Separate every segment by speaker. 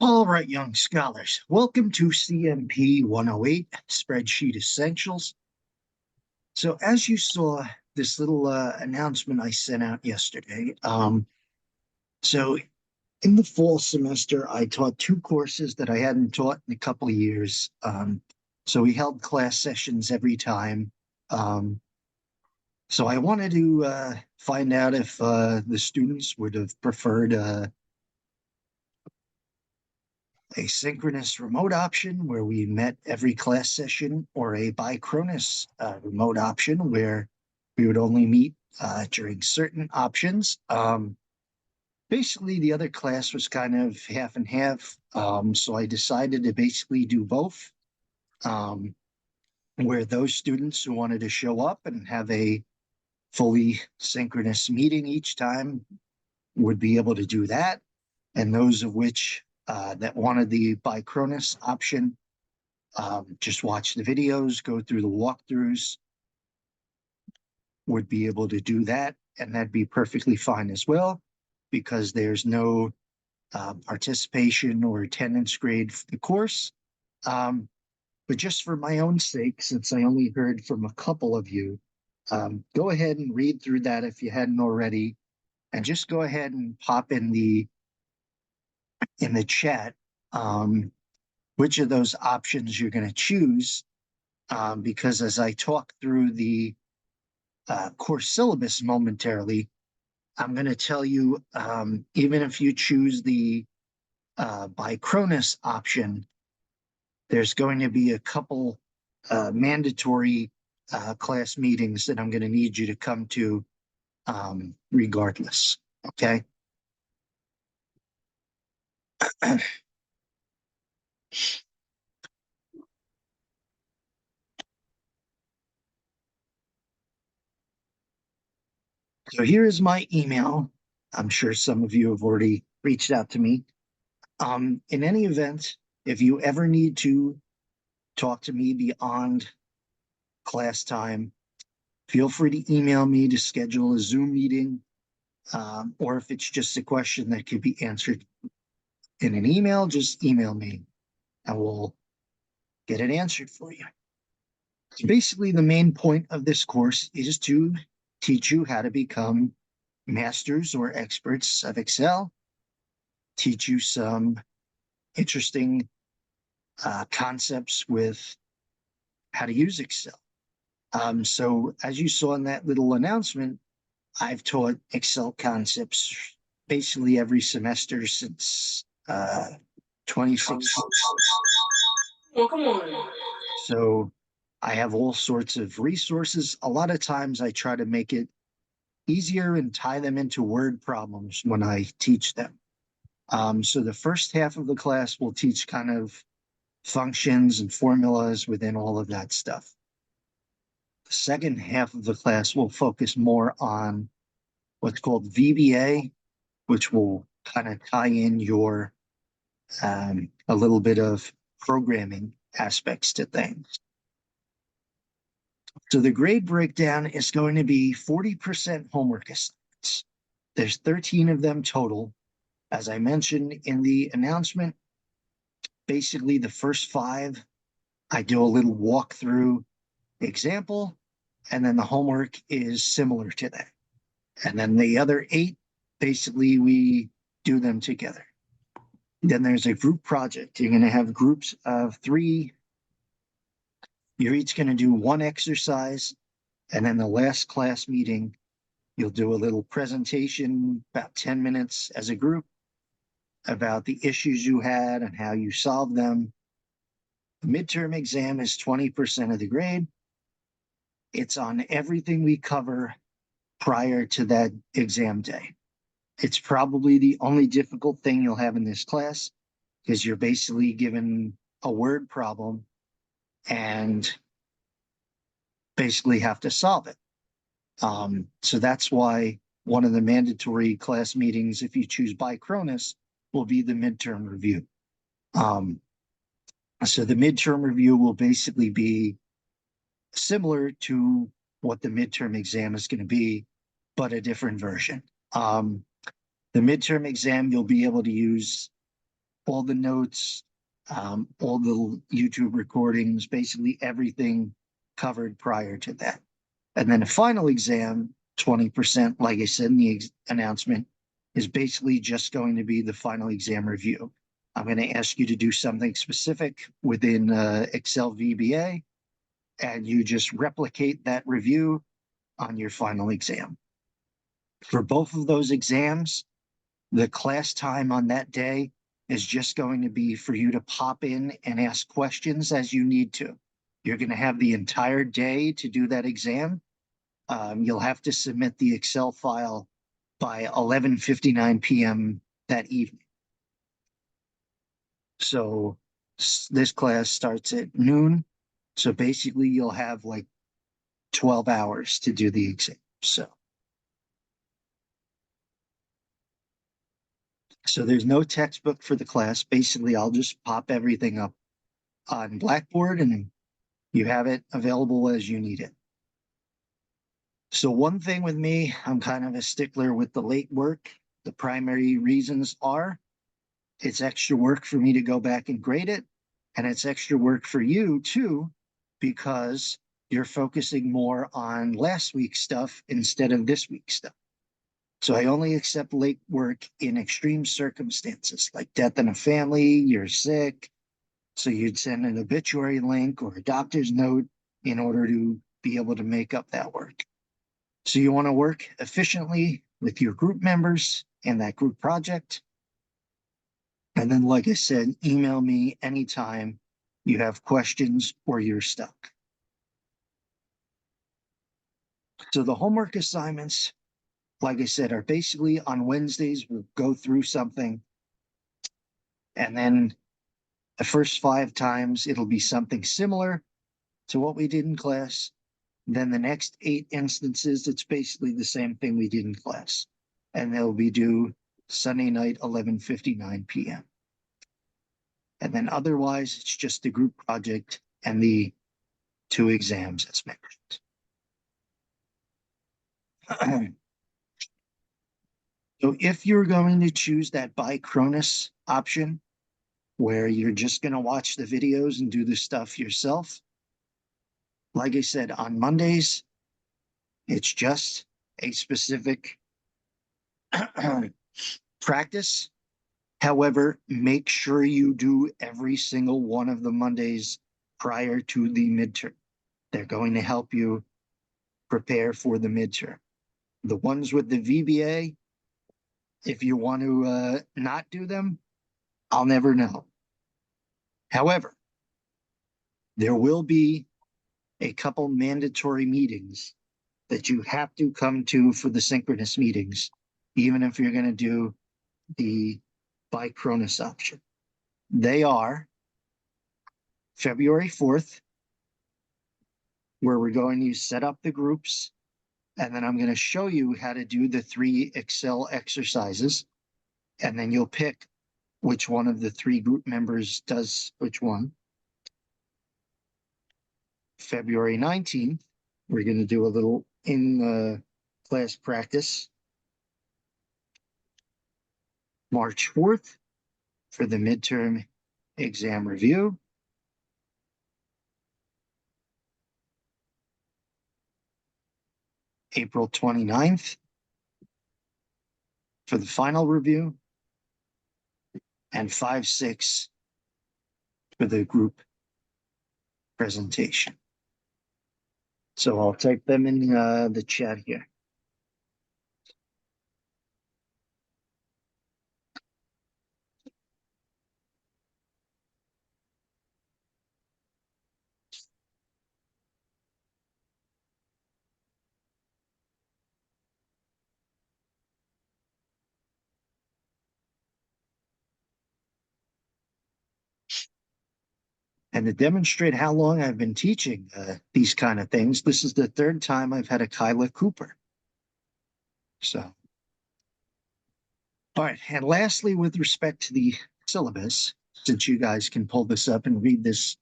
Speaker 1: All right, young scholars, welcome to CMP 108, Spreadsheet Essentials. So as you saw this little announcement I sent out yesterday, so in the fall semester, I taught two courses that I hadn't taught in a couple of years. So we held class sessions every time. So I wanted to find out if the students would have preferred a synchronous remote option where we met every class session, or a bicronus remote option where we would only meet during certain options. Basically, the other class was kind of half and half. So I decided to basically do both, where those students who wanted to show up and have a fully synchronous meeting each time would be able to do that. And those of which that wanted the bicronus option, just watch the videos, go through the walkthroughs, would be able to do that. And that'd be perfectly fine as well, because there's no participation or attendance grade for the course. But just for my own sake, since I only heard from a couple of you, go ahead and read through that if you hadn't already, and just go ahead and pop in the chat which of those options you're going to choose, because as I talk through the course syllabus momentarily, I'm going to tell you, even if you choose the bicronus option, there's going to be a couple mandatory class meetings that I'm going to need you to come to regardless, okay? So here is my email. I'm sure some of you have already reached out to me. In any event, if you ever need to talk to me beyond class time, feel free to email me to schedule a Zoom meeting, or if it's just a question that could be answered in an email, just email me and we'll get it answered for you. So basically, the main point of this course is to teach you how to become masters or experts of Excel, teach you some interesting concepts with how to use Excel. So as you saw in that little announcement, I've taught Excel concepts basically every semester since 2016.
Speaker 2: Oh, come on.
Speaker 1: So I have all sorts of resources. A lot of times I try to make it easier and tie them into word problems when I teach them. So the first half of the class will teach kind of functions and formulas within all of that stuff. The second half of the class will focus more on what's called VBA, which will kind of tie in your a little bit of programming aspects to things. So the grade breakdown is going to be 40% homework assignments. There's 13 of them total. As I mentioned in the announcement, basically the first 5, I do a little walkthrough example, and then the homework is similar to that. And then the other 8, basically we do them together. Then there's a group project. You're going to have groups of 3. You're each going to do 1 exercise, and then the last class meeting, you'll do a little presentation, about 10 minutes as a group, about the issues you had and how you solved them. The midterm exam is 20% of the grade. It's on everything we cover prior to that exam day. It's probably the only difficult thing you'll have in this class, because you're basically given a word problem and basically have to solve it. So that's why one of the mandatory class meetings, if you choose Cronus, will be the midterm review. So the midterm review will basically be similar to what the midterm exam is going to be, but a different version. The midterm exam, you'll be able to use all the notes, all the YouTube recordings, basically everything covered prior to that. And then a final exam, 20%, like I said in the announcement, is basically just going to be the final exam review. I'm going to ask you to do something specific within Excel VBA, and you just replicate that review on your final exam. For both of those exams, the class time on that day is just going to be for you to pop in and ask questions as you need to. You're going to have the entire day to do that exam. You'll have to submit the Excel file by 11:59 p.m. that evening. So this class starts at noon. So basically you'll have like 12 hours to do the exam. So there's no textbook for the class. Basically, I'll just pop everything up on Blackboard and you have it available as you need it. So one thing with me, I'm kind of a stickler with the late work. The primary reasons are it's extra work for me to go back and grade it, and it's extra work for you too, because you're focusing more on last week's stuff instead of this week's stuff. So I only accept late work in extreme circumstances, like death in a family, you're sick. So you'd send an obituary link or a doctor's note in order to be able to make up that work. So you want to work efficiently with your group members and that group project. And then, like I said, email me anytime you have questions or you're stuck. So the homework assignments, like I said, are basically on Wednesdays. We'll go through something. And then the first 5 times, it'll be something similar to what we did in class. Then the next 8 instances, it's basically the same thing we did in class. And they'll be due Sunday night, 11:59 p.m. And then otherwise, it's just the group project and the 2 exams as mentioned. So if you're going to choose that Cronus option, where you're just going to watch the videos and do the stuff yourself, like I said, on Mondays, it's just a specific practice. However, make sure you do every single one of the Mondays prior to the midterm. They're going to help you prepare for the midterm. The ones with the VBA, if you want to not do them, I'll never know. However, there will be a couple mandatory meetings that you have to come to for the synchronous meetings, even if you're going to do the Cronus option. They are February 4th, where we're going to set up the groups, and then I'm going to show you how to do the 3 Excel exercises, and then you'll pick which one of the three group members does which one. February 19th, we're going to do a little in class practice. March 4th for the midterm exam review. April 29th for the final review. And 5-6 for the group presentation. So I'll type them in the chat here. And to demonstrate how long I've been teaching these kind of things, this is the third time I've had a Kyla Cooper. So, all right. And lastly, with respect to the syllabus, since you guys can pull this up and read this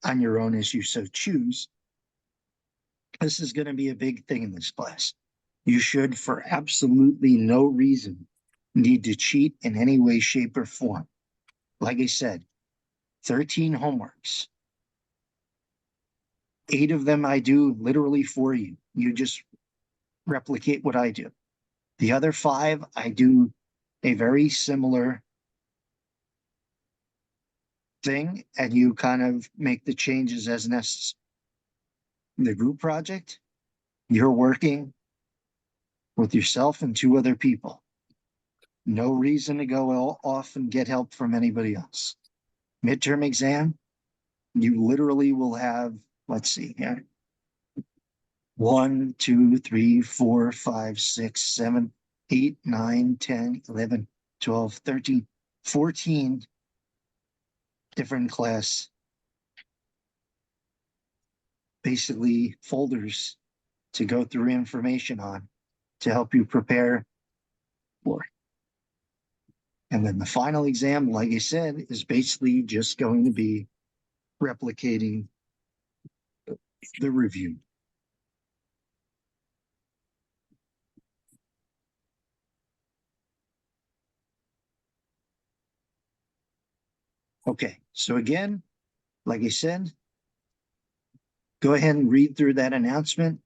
Speaker 1: on your own as you so choose, this is going to be a big thing in this class. You should, for absolutely no reason, need to cheat in any way, shape, or form. Like I said, 13 homeworks. 8 of them I do literally for you. You just replicate what I do. The other 5, I do a very similar thing, and you kind of make the changes as necessary. The group project, you're working with yourself and 2 other people. No reason to go off and get help from anybody else. Midterm exam, you literally will have, let's see here, 1, 2, 3, 4, 5, 6, 7, 8, 9, 10, 11, 12, 13, 14 different class, basically folders to go through information on to help you prepare for. And then the final exam, like I said, is basically just going to be replicating the review. Okay, so again, like I said, go ahead and read through that announcement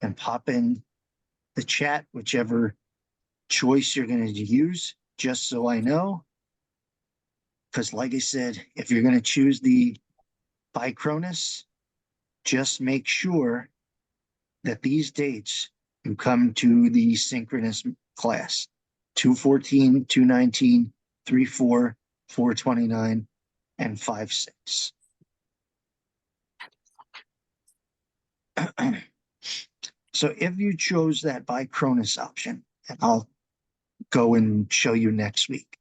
Speaker 1: and pop in the chat, whichever choice you're going to use, just so I know. Because like I said, if you're going to choose the Bicronus, just make sure that these dates you come to the synchronous class. 214, 219, 34, 429, and 56. So if you chose that Bicronus option, and I'll go and show you next week,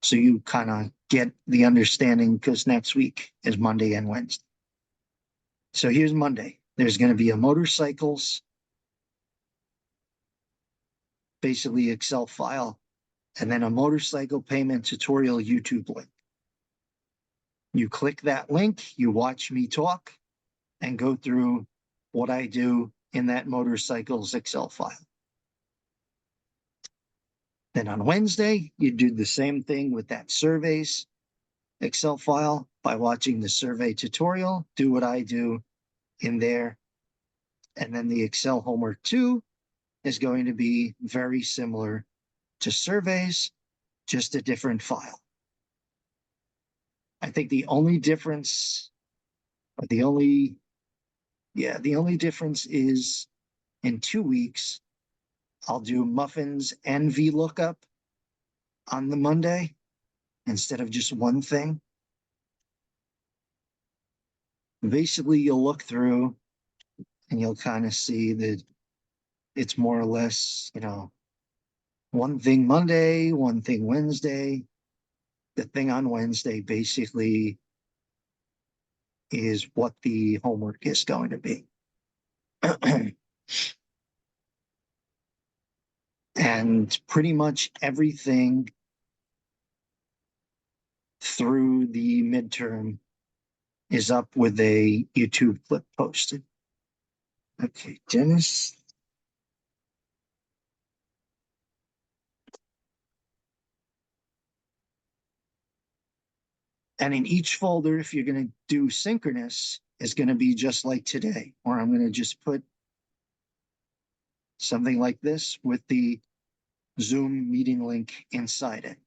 Speaker 1: so you kind of get the understanding, because next week is Monday and Wednesday. So here's Monday. There's going to be a motorcycles, basically Excel file, and then a motorcycle payment tutorial YouTube link. You click that link, you watch me talk, and go through what I do in that motorcycles Excel file. Then on Wednesday, you do the same thing with that surveys Excel file by watching the survey tutorial, do what I do in there. And then the Excel homework 2 is going to be very similar to surveys, just a different file. I think the only difference, or the only difference is in 2 weeks, I'll do muffins and VLOOKUP on the Monday instead of just one thing. Basically, you'll look through and you'll kind of see that it's more or less, one thing Monday, one thing Wednesday. The thing on Wednesday basically is what the homework is going to be. And pretty much everything through the midterm is up with a YouTube clip posted. Okay, Dennis. And in each folder, if you're going to do synchronous, is going to be just like today, or I'm going to just put something like this with the Zoom meeting link inside it.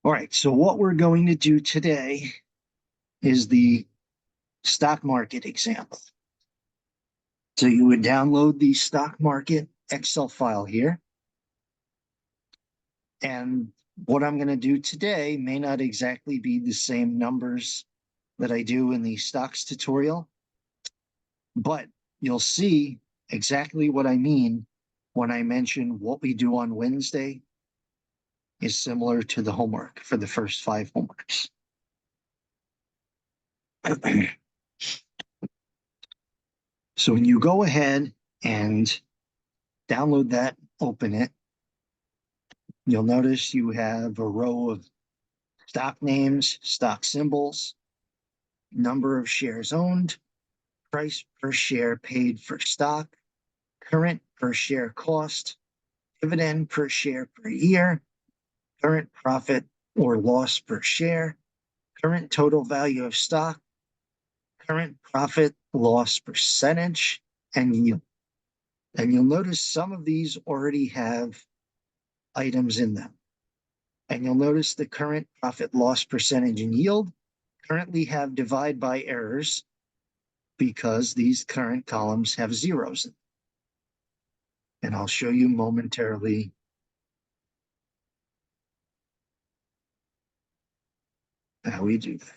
Speaker 1: All right, so what we're going to do today is the stock market example. So you would download the stock market Excel file here. And what I'm going to do today may not exactly be the same numbers that I do in the stocks tutorial, but you'll see exactly what I mean when I mention what we do on Wednesday is similar to the homework for the first 5 homeworks. So when you go ahead and download that, open it, you'll notice you have a row of stock names, stock symbols, number of shares owned, price per share paid for stock, current per share cost, dividend per share per year, current profit or loss per share, current total value of stock, current profit loss percentage, and yield. And you'll notice some of these already have items in them. And you'll notice the current profit loss percentage and yield currently have divide by errors because these current columns have zeros in them. And I'll show you momentarily how we do that.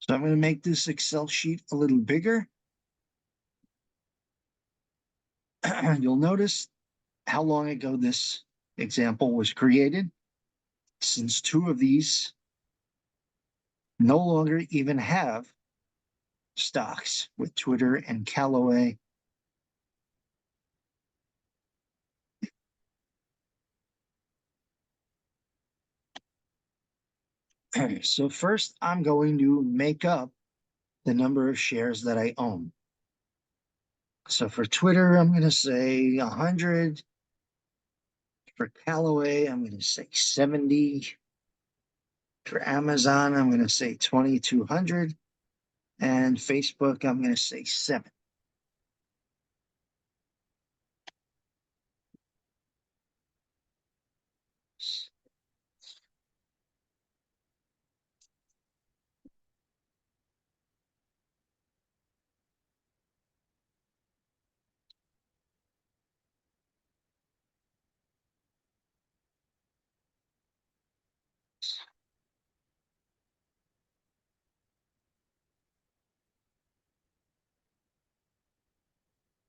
Speaker 1: So I'm going to make this Excel sheet a little bigger. You'll notice how long ago this example was created, since 2 of these no longer even have stocks with Twitter and Callaway. So first, I'm going to make up the number of shares that I own. So for Twitter, I'm going to say 100. For Callaway, I'm going to say 70. For Amazon, I'm going to say 2,200. And Facebook, I'm going to say 7.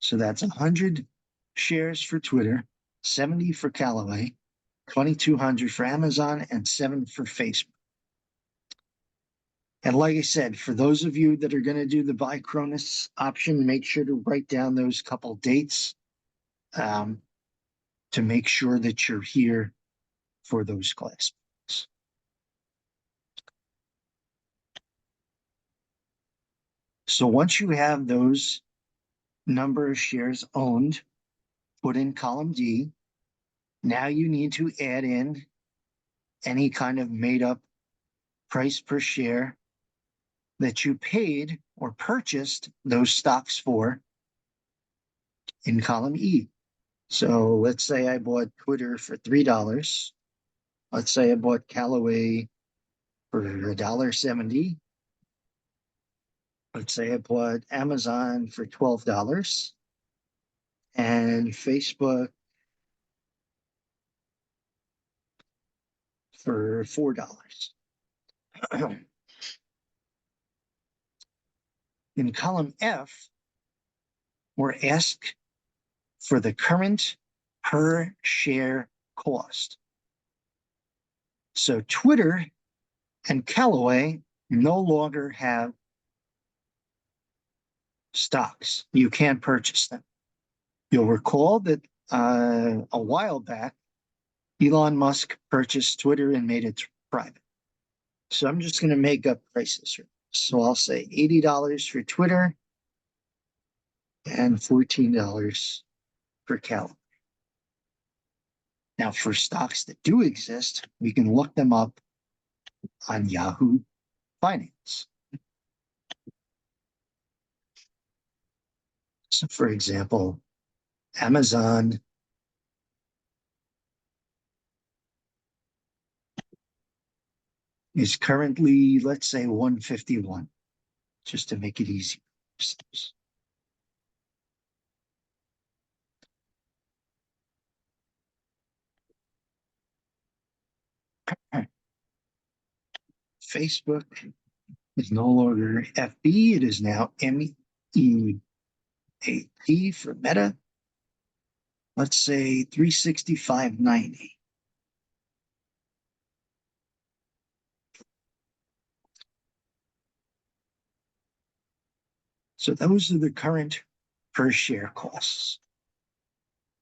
Speaker 1: So that's 100 shares for Twitter, 70 for Callaway, 2,200 for Amazon, and 7 for Facebook. And like I said, for those of you that are going to do the buy Cronus option, make sure to write down those couple dates to make sure that you're here for those classes. So once you have those number of shares owned put in column D, now you need to add in any kind of made up price per share that you paid or purchased those stocks for in column E. So let's say I bought Twitter for $3. Let's say I bought Callaway for $1.70. Let's say I bought Amazon for $12 and Facebook for $4. In column F, we're asked for the current per share cost. So Twitter and Callaway no longer have stocks. You can't purchase them. You'll recall that a while back, Elon Musk purchased Twitter and made it private. So I'm just going to make up prices. So I'll say $80 for Twitter and $14 for Callaway. Now, for stocks that do exist, we can look them up on Yahoo Finance. So, for example, Amazon is currently, let's say, 151, just to make it easy. Facebook is no longer FB, it is now MEAT for Meta. Let's say 365.90. So those are the current per share costs.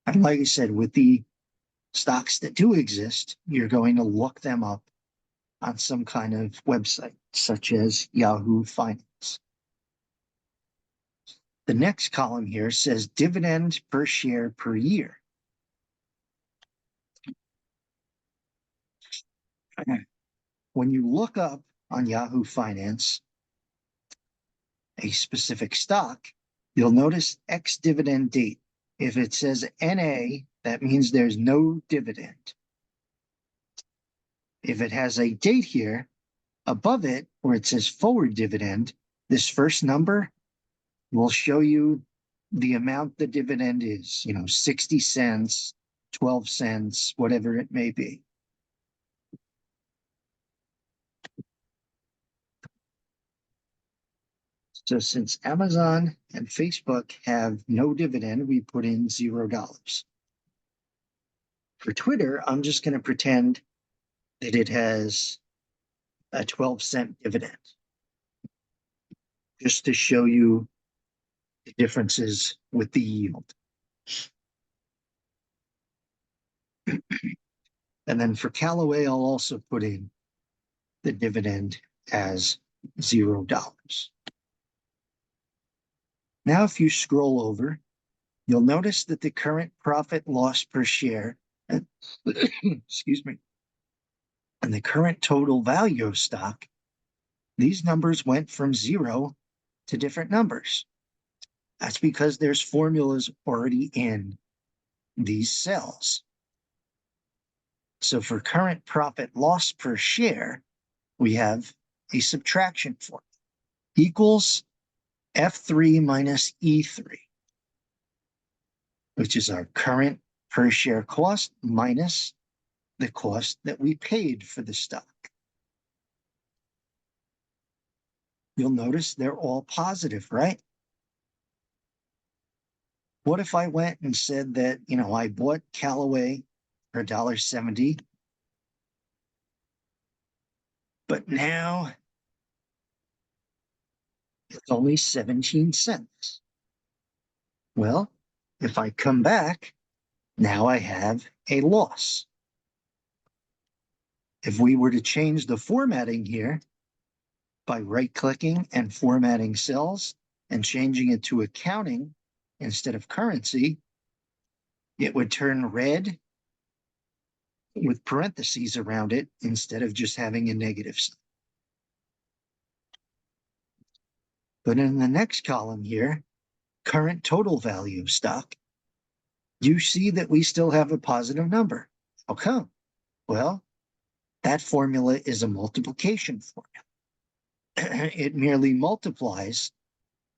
Speaker 1: And like I said, with the stocks that do exist, you're going to look them up on some kind of website, such as Yahoo Finance. The next column here says dividend per share per year. When you look up on Yahoo Finance a specific stock, you'll notice X dividend date. If it says NA, that means there's no dividend. If it has a date here above it where it says forward dividend, this first number will show you the amount the dividend is, 60 cents, 12 cents, whatever it may be. So since Amazon and Facebook have no dividend, we put in $0. For Twitter, I'm just going to pretend that it has a 12-cent dividend, just to show you the differences with the yield. And then for Callaway, I'll also put in the dividend as $0. Now, if you scroll over, you'll notice that the current profit loss per share, excuse me, and the current total value of stock, these numbers went from 0 to different numbers. That's because there's formulas already in these cells. So for current profit loss per share, we have a subtraction formula equals F3 minus E3, which is our current per share cost minus the cost that we paid for the stock. You'll notice they're all positive, right? What if I went and said that, I bought Callaway for $1.70, but now it's only 17 cents. Well, if I come back, now I have a loss. If we were to change the formatting here by right-clicking and formatting cells and changing it to accounting instead of currency, it would turn red with parentheses around it instead of just having a negative sign. But in the next column here, current total value of stock, you see that we still have a positive number. How come? Well, that formula is a multiplication formula. It merely multiplies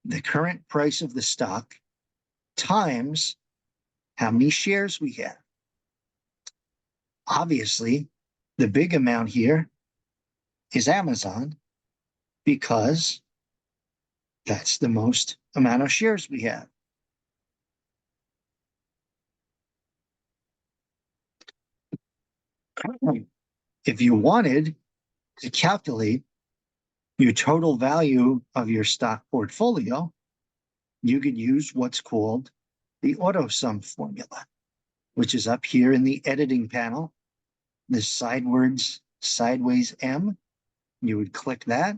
Speaker 1: the current price of the stock times how many shares we have. Obviously, the big amount here is Amazon because that's the most amount of shares we have. If you wanted to calculate your total value of your stock portfolio, you could use what's called the auto sum formula, which is up here in the editing panel. This sideways M, you would click that,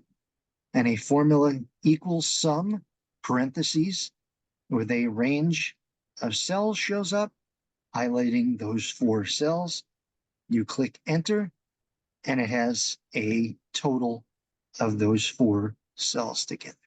Speaker 1: and a formula equals sum, parentheses, with a range of cells shows up, highlighting those 4 cells. You click enter, and it has a total of those 4 cells together.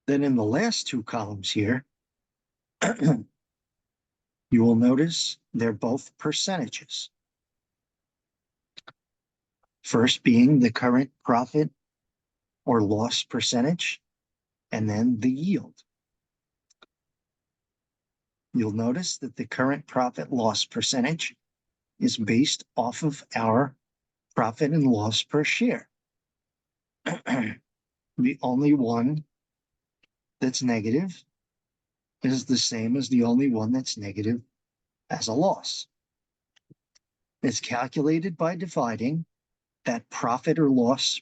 Speaker 1: Then in the last 2 columns here, you will notice they're both percentages. First being the current profit or loss percentage, and then the yield. You'll notice that the current profit loss percentage is based off of our profit and loss per share. The only one that's negative is the same as the only one that's negative as a loss. It's calculated by dividing that profit or loss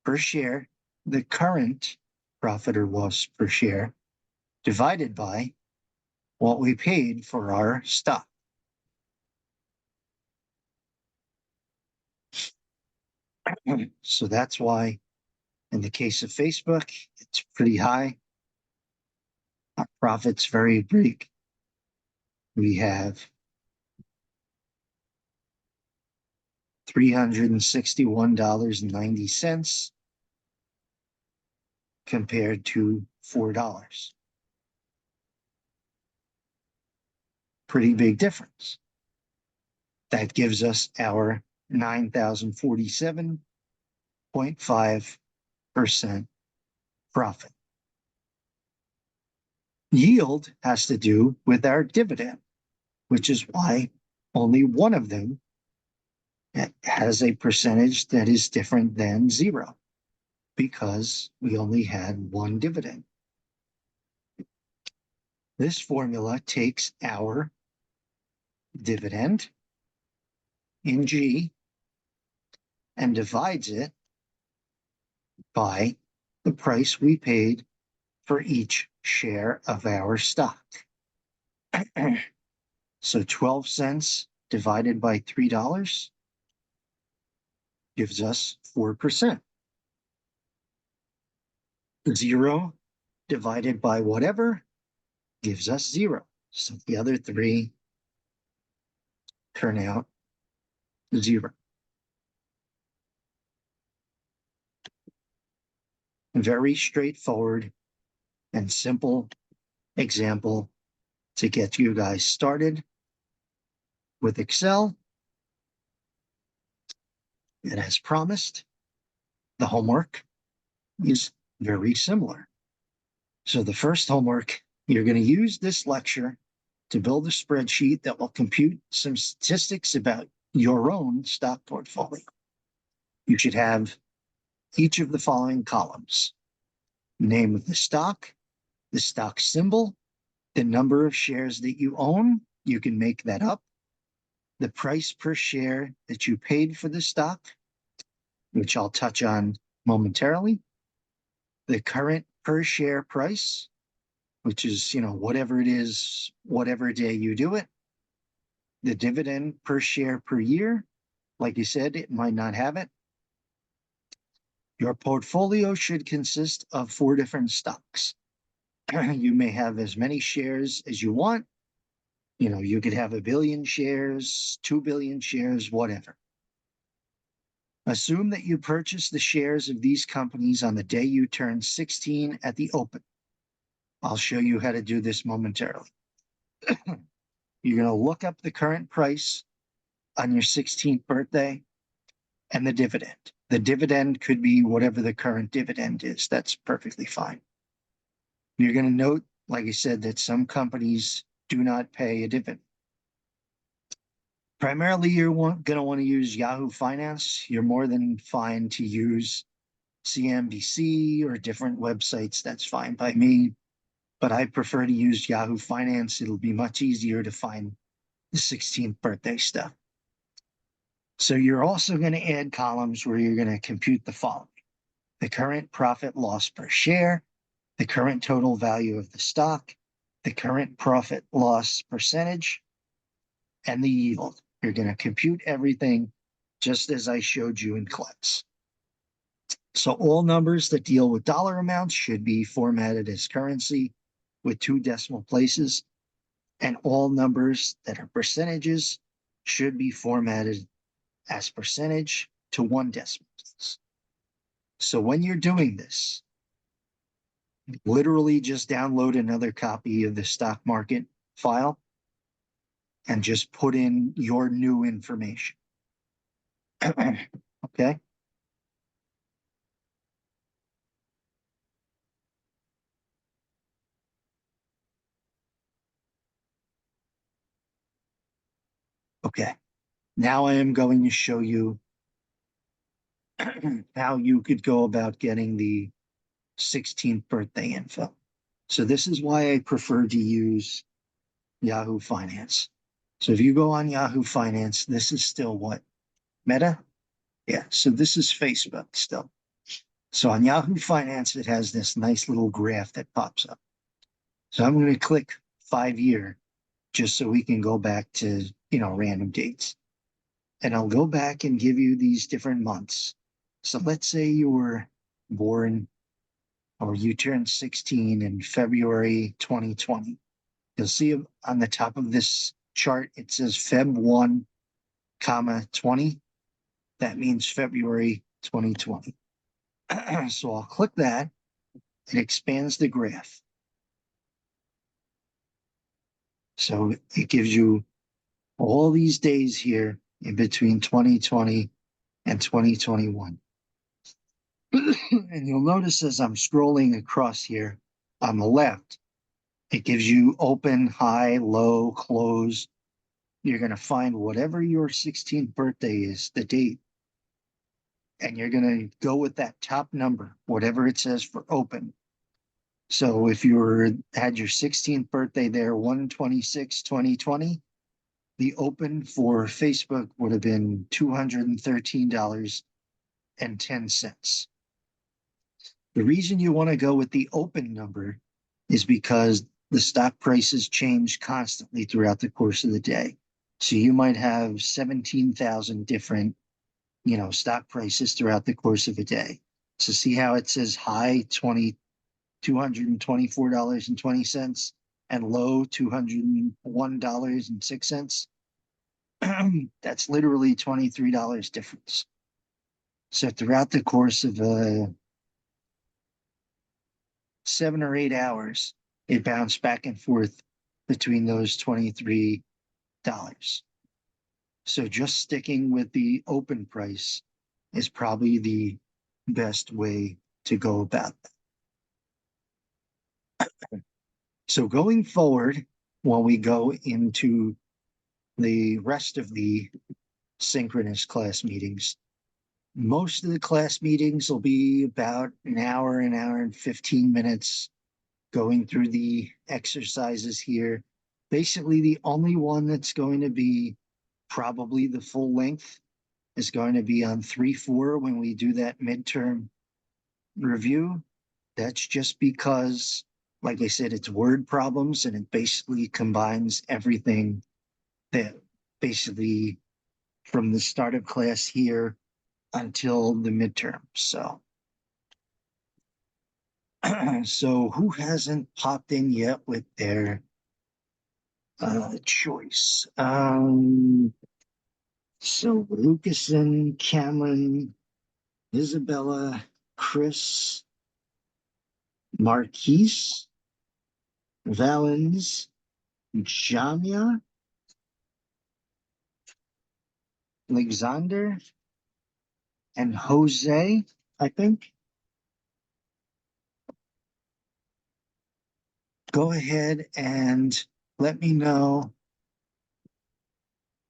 Speaker 1: per share, the current profit or loss per share, divided by what we paid for our stock. So that's why in the case of Facebook, it's pretty high. Our profit's very big. We have $361.90 compared to $4. Pretty big difference. That gives us our 9,047.5% profit. Yield has to do with our dividend, which is why only one of them has a percentage that is different than 0, because we only had one dividend. This formula takes our dividend in G and divides it by the price we paid for each share of our stock. So 12 cents divided by $3 gives us 4%. 0 divided by whatever gives us 0. So the other 3 turn out 0. Very straightforward and simple example to get you guys started with Excel. And as promised, the homework is very similar. So the first homework, you're going to use this lecture to build a spreadsheet that will compute some statistics about your own stock portfolio. You should have each of the following columns: name of the stock symbol, the number of shares that you own. You can make that up. the price per share that you paid for the stock, which I'll touch on momentarily, the current per share price, which is, whatever it is, whatever day you do it, the dividend per share per year. Like you said, it might not have it. Your portfolio should consist of 4 different stocks. You may have as many shares as you want. You could have 1 billion shares, 2 billion shares, whatever. Assume that you purchase the shares of these companies on the day you turn 16 at the open. I'll show you how to do this momentarily. You're going to look up the current price on your 16th birthday and the dividend. The dividend could be whatever the current dividend is. That's perfectly fine. You're going to note, like I said, that some companies do not pay a dividend. Primarily, you're going to want to use Yahoo Finance. You're more than fine to use CNBC or different websites. That's fine by me, but I prefer to use Yahoo Finance. It'll be much easier to find the 16th birthday stuff. So you're also going to add columns where you're going to compute the following: the current profit loss per share, the current total value of the stock, the current profit loss percentage, and the yield. You're going to compute everything just as I showed you in class. So all numbers that deal with dollar amounts should be formatted as currency with 2 decimal places, and all numbers that are percentages should be formatted as percentage to 1 decimal place. So when you're doing this, literally just download another copy of the stock market file and just put in your new information. Okay. Okay. Now I am going to show you how you could go about getting the 16th birthday info. So this is why I prefer to use Yahoo Finance. So if you go on Yahoo Finance, this is still what? Meta? Yeah. So this is Facebook still. So on Yahoo Finance, it has this nice little graph that pops up. So I'm going to click 5-year just so we can go back to, random dates. And I'll go back and give you these different months. So let's say you were born or you turned 16 in February 2020. You'll see on the top of this chart, it says Feb 1, 20. That means February 2020. So I'll click that. It expands the graph. So it gives you all these days here in between 2020 and 2021. And you'll notice as I'm scrolling across here on the left, it gives you open, high, low, close. You're going to find whatever your 16th birthday is, the date, and you're going to go with that top number, whatever it says for open. So if you had your 16th birthday there, 1/26/2020, the open for Facebook would have been $213.10. The reason you want to go with the open number is because the stock prices change constantly throughout the course of the day. So you might have 17,000 different, stock prices throughout the course of a day. So see how it says high $224.20 and low $201.06. That's literally $23 difference. So throughout the course of 7 or 8 hours, it bounced back and forth between those $23. So just sticking with the open price is probably the best way to go about that. So going forward, when we go into the rest of the synchronous class meetings, most of the class meetings will be about an hour and 15 minutes going through the exercises here. Basically, the only one that's going to be probably the full length is going to be on 3/4 when we do that midterm review. That's just because, like I said, it's word problems and it basically combines everything that basically from the start of class here until the midterm. So, so who hasn't popped in yet with their choice? So Lucason, Cameron, Isabella, Chris, Marquise, Valens, Jamia, Alexander, and Jose, I think. Go ahead and let me know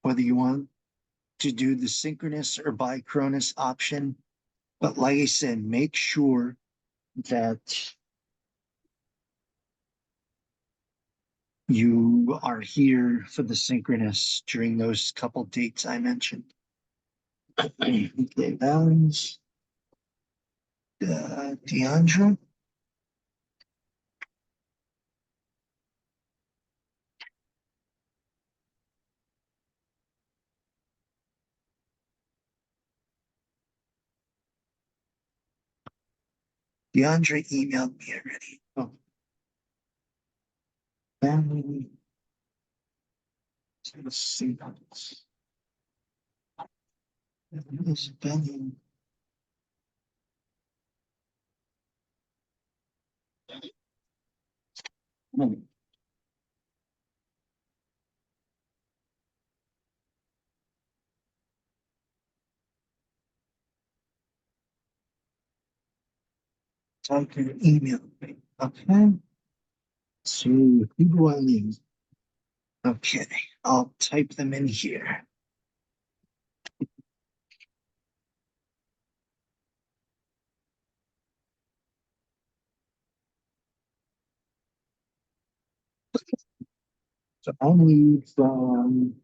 Speaker 1: whether you want to do the synchronous or bicronus option. But like I said, make sure that you are here for the synchronous during those couple dates I mentioned. Okay, Valens, Deandra. DeAndre emailed me already. Oh, family. Let's see. It's been type your email me. Okay. So who do I need? Okay, I'll type them in here. So I'll need from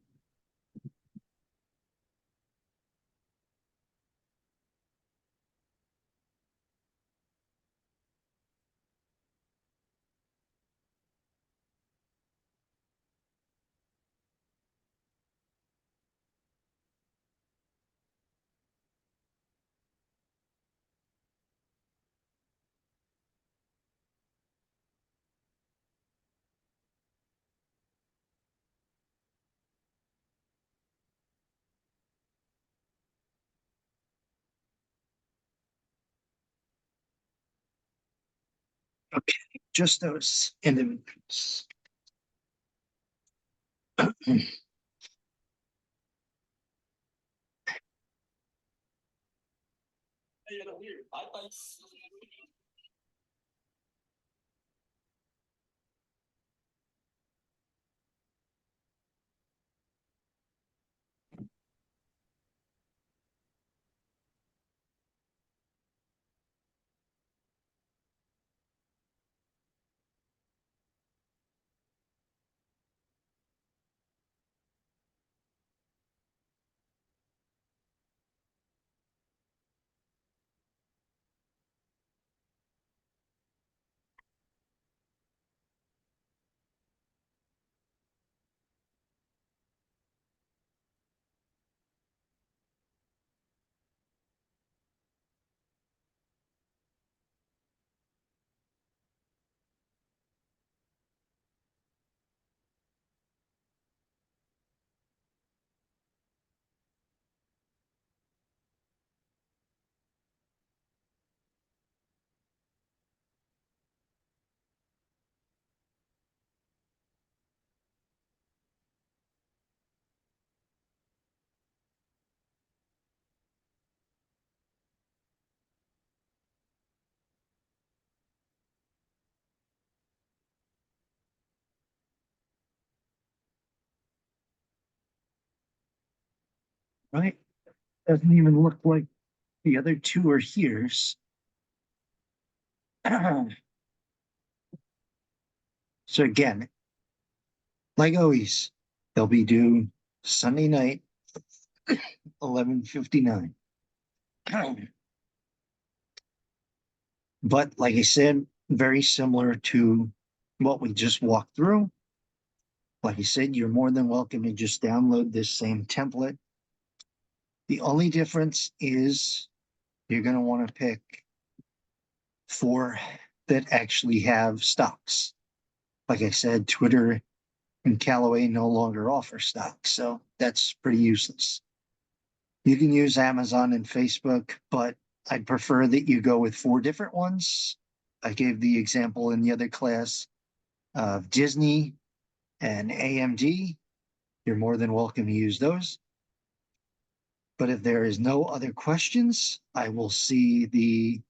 Speaker 1: okay, just those individuals. Right? Doesn't even look like the other two are here. So again, like always, they'll be due Sunday night 11:59. But like I said, very similar to what we just walked through. Like I said, you're more than welcome to just download this same template. The only difference is you're going to want to pick 4 that actually have stocks. Like I said, Twitter and Callaway no longer offer stocks, so that's pretty useless. You can use Amazon and Facebook, but I'd prefer that you go with 4 different ones. I gave the example in the other class of Disney and AMD. You're more than welcome to use those. But if there is no other questions, I will see the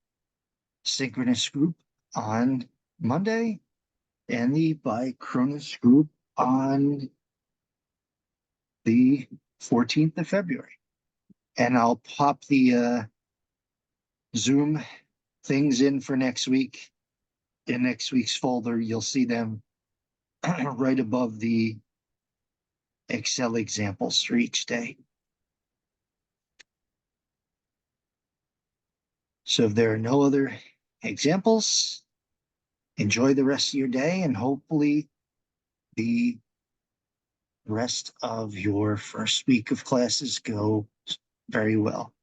Speaker 1: synchronous group on Monday and the bichronous group on the 14th of February. And I'll pop the Zoom things in for next week. In next week's folder, you'll see them right above the Excel examples for each day. So if there are no other examples, enjoy the rest of your day and hopefully the rest of your first week of classes go very well.